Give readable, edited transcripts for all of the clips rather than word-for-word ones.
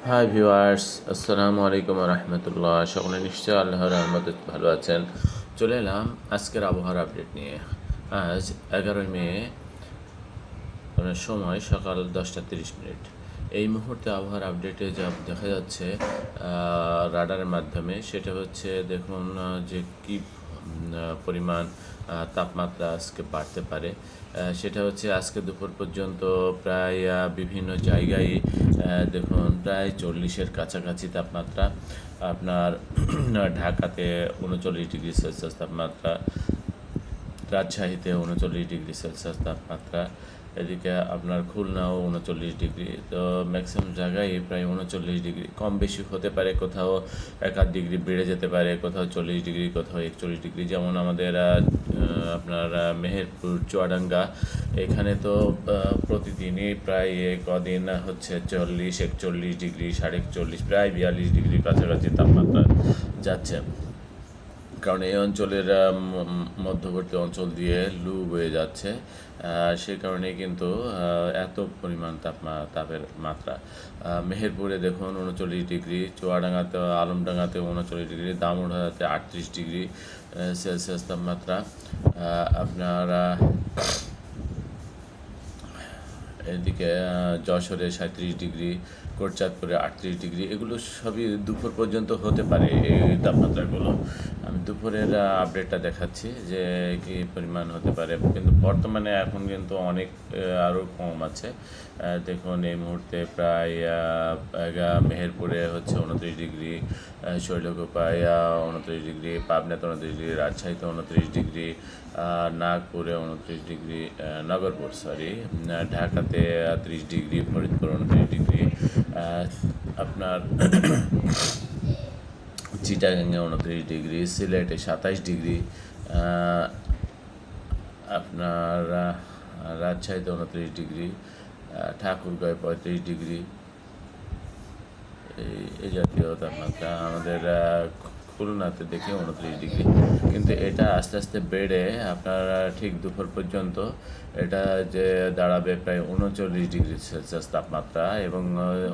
Hi viewers, আসসালামু আলাইকুম রহমতুল্লাহ। সকলে নিশ্চয় আল্লাহর রহমতে ভালো আছেন। চলে এলাম আজকের আবহাওয়ার আপডেট নিয়ে। আজ 11 মে, সময় সকাল 10টা 30 মিনিট। এই মুহূর্তে আবহাওয়ার আপডেটে যা দেখা যাচ্ছে রাডারের মাধ্যমে, সেটা হচ্ছে দেখুন যে কী পরিমাণ তাপমাত্রা আজকে বাড়তে পারে। সেটা হচ্ছে আজকে দুপুর পর্যন্ত প্রায় বিভিন্ন জায়গায় দেখুন প্রায় 40-এর কাছাকাছি তাপমাত্রা। আপনার ঢাকাতে 39 ডিগ্রি সেলসিয়াস তাপমাত্রা, রাজশাহীতে 39 ডিগ্রি সেলসিয়াস তাপমাত্রা, এদিকে আপনার খুলনাও 39 ডিগ্রি। তো ম্যাক্সিমাম জায়গায় প্রায় 39 ডিগ্রি, কম বেশি হতে পারে, কোথাও 1-8 ডিগ্রি বেড়ে যেতে পারে, কোথাও 40 ডিগ্রি, কোথাও 41 ডিগ্রি। যেমন আমাদের আপনার মেহেরপুর, চুয়াডাঙ্গা, এখানে তো প্রতিদিনই প্রায় কদিন হচ্ছে 40-41 ডিগ্রি, 41.5, প্রায় 42 ডিগ্রির কাছাকাছি তাপমাত্রা যাচ্ছে। কারণ এই অঞ্চলের মধ্যবর্তী অঞ্চল দিয়ে লু বয়ে যাচ্ছে, সে কারণে কিন্তু এত পরিমাণ তাপের মাত্রা। মেহেরপুরে দেখুন 39 ডিগ্রি, চুয়াডাঙ্গাতে, আলমডাঙ্গাতে 39 ডিগ্রি, দামোড়াতে 38 ডিগ্রি সেলসিয়াস তাপমাত্রা। আপনার এদিকে যশোরে 37 ডিগ্রি, কোটচাঁদপুরে 38 ডিগ্রি। এগুলো সবই দুপুর পর্যন্ত হতে পারে এই তাপমাত্রাগুলো। আমি দুপুরের আপডেটটা দেখাচ্ছি যে কী পরিমাণ হতে পারে, কিন্তু বর্তমানে এখন কিন্তু অনেক আরও কম আছে। দেখুন এই মুহূর্তে প্রায় মেহেরপুরে হচ্ছে 29 ডিগ্রি, শৈলকুপায় 29 ডিগ্রি, পাবনাতে 29 ডিগ্রি, রাজশাহীতে 29 ডিগ্রি, নাগপুরে 29 ডিগ্রি, নগরপুর সরি, ঢাকাতে 30 ডিগ্রি, ফরিদপুর 29 ডিগ্রি, আপনার চিটাগাঙে 29 ডিগ্রি, সিলেটে 27 ডিগ্রি, আপনার রাজশাহীতে 29 ডিগ্রি, ঠাকুরগাঁয়ে 35 ডিগ্রি, এই জাতীয় তাপমাত্রা। আমাদের খুলনাতে দেখি 29 ডিগ্রি, কিন্তু এটা আস্তে আস্তে বেড়ে আপনার ঠিক দুপুর পর্যন্ত এটা যে দাঁড়াবে প্রায় 39 ডিগ্রি সেলসিয়াস তাপমাত্রা, এবং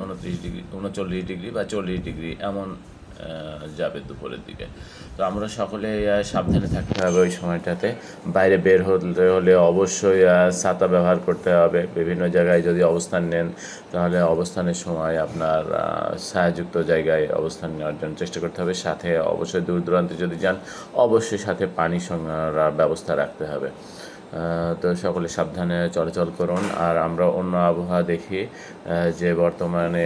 29 ডিগ্রি, 39 ডিগ্রি বা 40 ডিগ্রি এমন যাবে দুপুরের দিকে। তো আমরা সকলে সাবধানে থাকতে হবে ওই সময়টাতে। বাইরে বের হলে অবশ্যই ছাতা ব্যবহার করতে হবে। বিভিন্ন জায়গায় যদি অবস্থান নেন, তাহলে অবস্থানের সময় আপনার ছায়াযুক্ত জায়গায় অবস্থান নেওয়ার জন্য চেষ্টা করতে হবে। সাথে অবশ্যই দূর দূরান্তে যদি যান, অবশ্যই সাথে পানি ব্যবস্থা রাখতে হবে। তো সকলে সাবধানে চলাচল করুন। আর আমরা অন্য আবহাওয়া দেখি যে বর্তমানে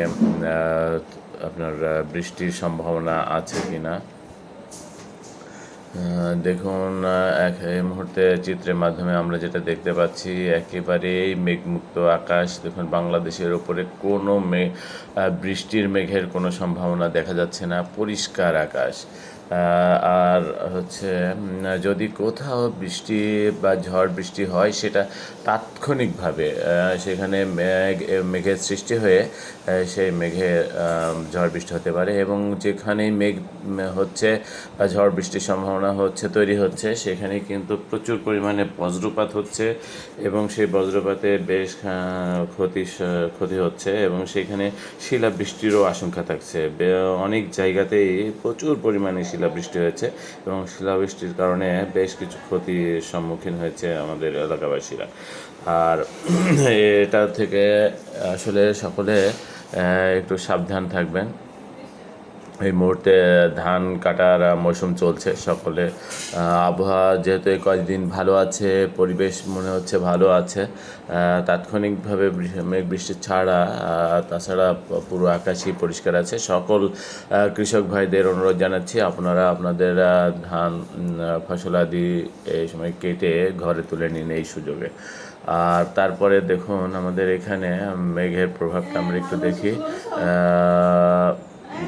আপনার বৃষ্টির সম্ভাবনা আছে কি না। দেখুন এই মুহূর্তে চিত্রের মাধ্যমে আমরা যেটা দেখতে পাচ্ছি, একেবারেই মেঘমুক্ত আকাশ। দেখুন বাংলাদেশের ওপরে কোনো বৃষ্টির মেঘের কোনো সম্ভাবনা দেখা যাচ্ছে না, পরিষ্কার আকাশ। আর হচ্ছে যদি কোথাও বৃষ্টি বা ঝড় বৃষ্টি হয়, সেটা তাৎক্ষণিকভাবে সেখানে মেঘের সৃষ্টি হয়ে সেই মেঘে ঝড় বৃষ্টি হতে পারে। এবং যেখানেই মেঘ হচ্ছে, ঝড় বৃষ্টির সম্ভাবনা তৈরি হচ্ছে, সেখানে কিন্তু প্রচুর পরিমাণে বজ্রপাত হচ্ছে, এবং সেই বজ্রপাতে বেশ ক্ষতি হচ্ছে, এবং সেখানে শিলাবৃষ্টিরও আশঙ্কা থাকছে। অনেক জায়গাতেই প্রচুর পরিমাণে শিলাবৃষ্টি হয়েছে, এবং শিলাবৃষ্টির কারণে বেশ কিছু ক্ষতির সম্মুখীন হয়েছে আমাদের এলাকাবাসীরা। আর এটা থেকে আসলে সকলে একটু সাবধান থাকবেন। এই মুহূর্তে ধান কাটার মৌসুম চলছে। সকলে আবহাওয়া যেহেতু কয়েকদিন ভালো আছে, পরিবেশ মনে হচ্ছে ভালো আছে, তাৎক্ষণিকভাবে মেঘ বৃষ্টি ছাড়া, তাছাড়া পুরো আকাশই পরিষ্কার আছে। সকল কৃষক ভাইদের অনুরোধ জানাচ্ছি, আপনারা আপনাদের ধান ফসলাদি এই সময় কেটে ঘরে তুলে নিন এই সুযোগে। আর তারপরে দেখুন আমাদের এখানে মেঘের প্রভাবটা আমরা একটু দেখি।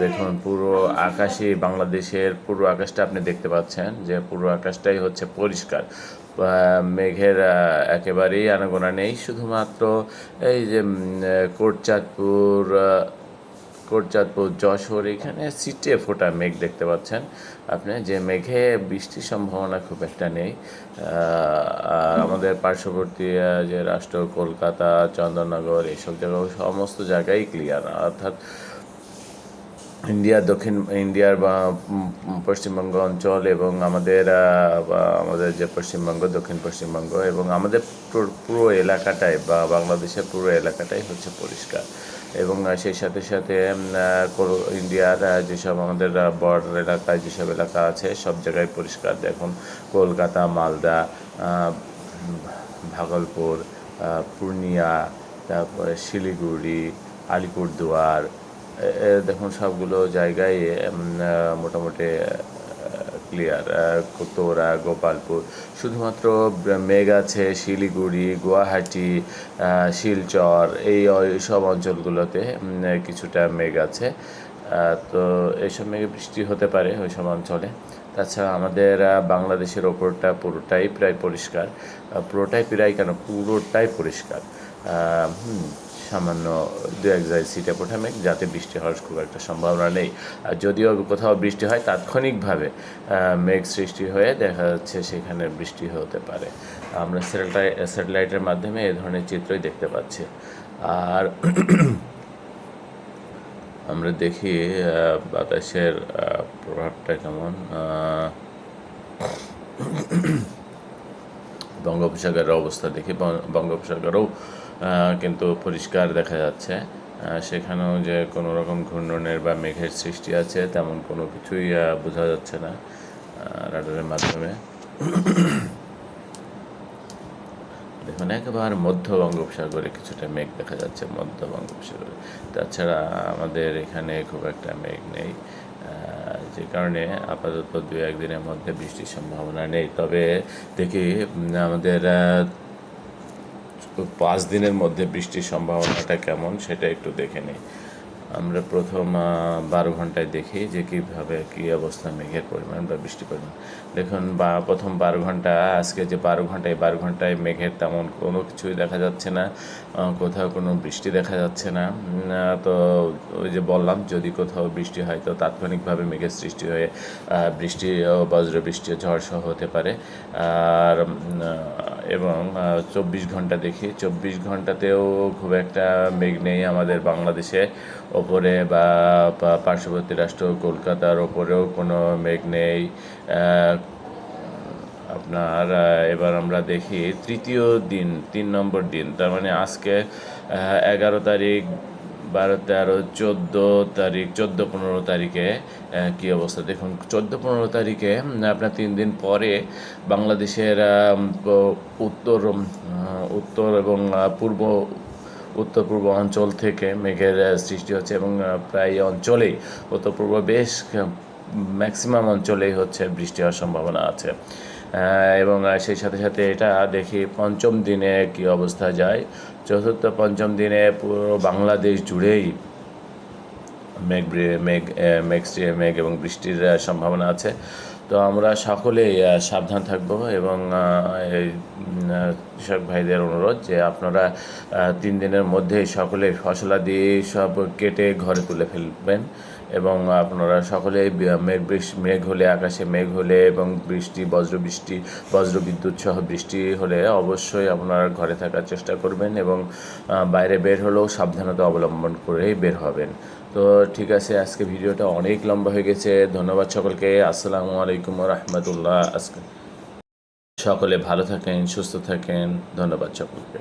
দেখুন পুরো আকাশই, বাংলাদেশের পুরো আকাশটা আপনি দেখতে পাচ্ছেন যে পুরো আকাশটাই হচ্ছে পরিষ্কার। মেঘের একেবারেই আনাগোনা নেই। শুধুমাত্র এই যে কোটচাঁদপুর, যশোর, এখানে ছিটে ফোটা মেঘ দেখতে পাচ্ছেন আপনি, যে মেঘে বৃষ্টির সম্ভাবনা খুব একটা নেই। আর আমাদের পার্শ্ববর্তী যে রাষ্ট্র কলকাতা, চন্দননগর, এইসব জায়গায় সমস্ত জায়গায় ক্লিয়ার, অর্থাৎ ইন্ডিয়ার বা পশ্চিমবঙ্গ অঞ্চল এবং আমাদের যে পশ্চিমবঙ্গ, দক্ষিণ পশ্চিমবঙ্গ এবং আমাদের পুরো এলাকাটাই বা বাংলাদেশের পুরো এলাকাটাই হচ্ছে পরিষ্কার। এবং সেই সাথে সাথে ইন্ডিয়ার যেসব আমাদের বর্ডার এলাকায় যেসব এলাকা আছে সব জায়গায় পরিষ্কার। দেখুন কলকাতা, মালদা, ভাগলপুর, পূর্ণিয়া, তারপরে শিলিগুড়ি, আলিপুরদুয়ার, দেখুন সবগুলো জায়গায় মোটামুটি ক্লিয়ার। উত্তরা, গোপালপুর, শুধুমাত্র মেঘ আছে শিলিগুড়ি, গুয়াহাটি, শিলচর সব অঞ্চলগুলোতে কিছুটা মেঘ আছে। তো এইসব মেঘে বৃষ্টি হতে পারে ওই সব অঞ্চলে। তাছাড়া আমাদের বাংলাদেশের ওপরটা পুরোটাই প্রায় পরিষ্কার। পুরোটাই পরিষ্কার। সামান্য দু এক জায়গায় ছিটেফোঁটা মেঘ, যাতে বৃষ্টি হওয়ার খুব একটা সম্ভাবনা নেই। আর যদিও কোথাও বৃষ্টি হয় তাৎক্ষণিকভাবে মেঘ সৃষ্টি হয়ে দেখা যাচ্ছে সেখানে বৃষ্টি হতে পারে। আমরা স্যাটেলাইটের মাধ্যমে এ ধরনের চিত্রই দেখতে পাচ্ছি। আর আমরা দেখি বাতাসের প্রভাবটা কেমন। বঙ্গোপসাগরের অবস্থা দেখি। বঙ্গোপসাগরেও কিন্তু পরিষ্কার দেখা যাচ্ছে। সেখানেও যে কোনো রকম ঘূর্ণনের বা মেঘের সৃষ্টি আছে তেমন কোনো কিছুই বোঝা যাচ্ছে না রাডারের মাধ্যমে। দেখুন একেবারে মধ্য বঙ্গোপসাগরে কিছুটা মেঘ দেখা যাচ্ছে, মধ্য বঙ্গোপসাগরে। তাছাড়া আমাদের এখানে খুব একটা মেঘ নেই, যে কারণে আপাতত দু একদিনের মধ্যে বৃষ্টির সম্ভাবনা নেই। তবে দেখি আমাদের 5 দিনের মধ্যে বৃষ্টির সম্ভাবনাটা কেমন সেটা একটু দেখে নিই। আমরা প্রথম 12 ঘন্টায় দেখি যে কী অবস্থা মেঘের পরিমাণ বা বৃষ্টির পরিমাণ। দেখুন প্রথম 12 ঘন্টা, আজকে যে 12 ঘন্টায় মেঘের তেমন কোনো কিছুই দেখা যাচ্ছে না, কোথাও কোনো বৃষ্টি দেখা যাচ্ছে না। তো ওই যে বললাম, যদি কোথাও বৃষ্টি হয় তো তাৎক্ষণিকভাবে মেঘের সৃষ্টি হয়ে বৃষ্টি ও বজ্রবৃষ্টি ঝড় সহ হতে পারে। আর এবং 24 ঘন্টা দেখি, 24 ঘন্টাতেও খুব একটা মেঘ নেই আমাদের বাংলাদেশে ওপরে বা পার্শ্ববর্তী রাষ্ট্র কলকাতার ওপরেও কোনো মেঘ নেই। আপনার এবার আমরা দেখি তৃতীয় দিন, 3 নম্বর দিন, তার মানে আজকে 11 তারিখ, 12, 13, 14 তারিখ, 14, 15 তারিখে কী অবস্থা দেখুন। 14, 15 তারিখে আপনার 3 দিন পরে বাংলাদেশের উত্তর এবং উত্তর পূর্ব অঞ্চল থেকে মেঘের সৃষ্টি হচ্ছে এবং প্রায় অঞ্চলেই উত্তর পূর্ব বেশ ম্যাক্সিমাম অঞ্চলেই হচ্ছে বৃষ্টি হওয়ার সম্ভাবনা আছে। এবং সেই সাথে সাথে এটা দেখি পঞ্চম দিনে কী অবস্থা যায়। চতুর্থ পঞ্চম দিনে পুরো বাংলাদেশ জুড়েই মেঘ এবং বৃষ্টির সম্ভাবনা আছে। তো আমরা সকলেই সাবধান থাকব এবং কৃষক ভাইদের অনুরোধ যে আপনারা 3 দিনের মধ্যেই সকলেই ফসলাদি সব কেটে ঘরে তুলে ফেলবেন এবং আপনারা সকলেই মেঘ হলে, আকাশে মেঘ হলে এবং বজ্রবিদ্যুৎ সহ বৃষ্টি হলে অবশ্যই আপনারা ঘরে থাকার চেষ্টা করবেন এবং বাইরে বের হলেও সাবধানতা অবলম্বন করেই বের হবেন। তো ঠিক আছে, আজকে ভিডিওটা অনেক লম্বা হয়ে গেছে। ধন্যবাদ সকলকে। আসসালামু আলাইকুম ওয়া রাহমাতুল্লাহ। সকলে ভালো থাকেন, সুস্থ থাকেন। ধন্যবাদ সকলকে।